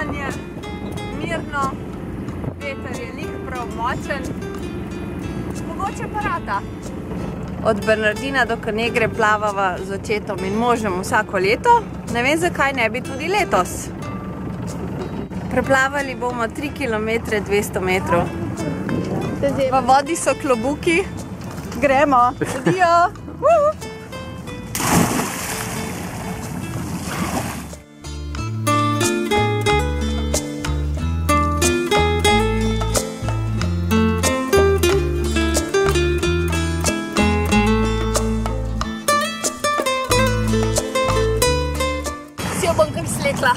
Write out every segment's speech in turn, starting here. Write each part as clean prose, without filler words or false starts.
plezanje, mirno, veter je lih prav močen, mogoče pa rata. Od Bernardina do Canegre plavava z očetom in možem vsako leto, ne vem zakaj ne bi tudi letos. Preplavali bomo 3 km 200 metrov. V vodi so klobuki, gremo, adijo! Si jo bom kar slekla.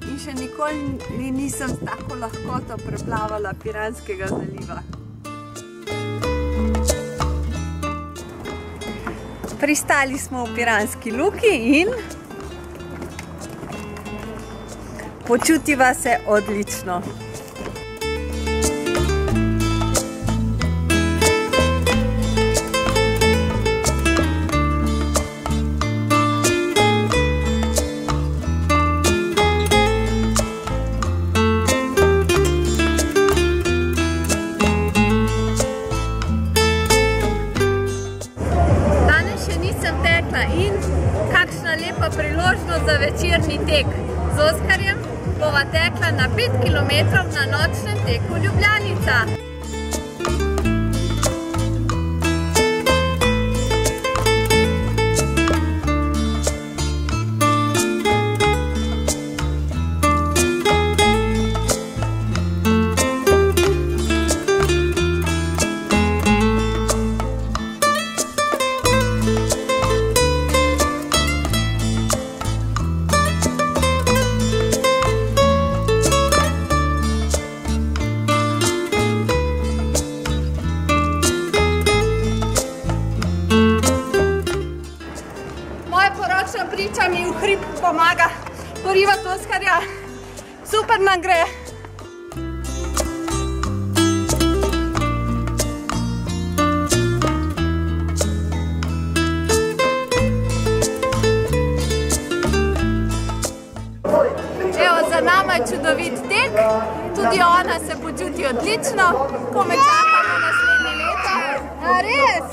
In še nikoli nisem s tako lahkoto preplavala Piranskega zaliva. Pristali smo v Piranski luki in počutiva se odlično. In kakšna lepa priložnost za večerni tek. Z Oskarjem bova tekla na 5 km na nočnem teku Ljubljanica. Priča mi v hrib pomaga porivati Oskarja. Super nam gre. Evo, za nama je čudovit tek. Tudi ona se počuti odlično. Ko me čakamo naslednje leto. A res?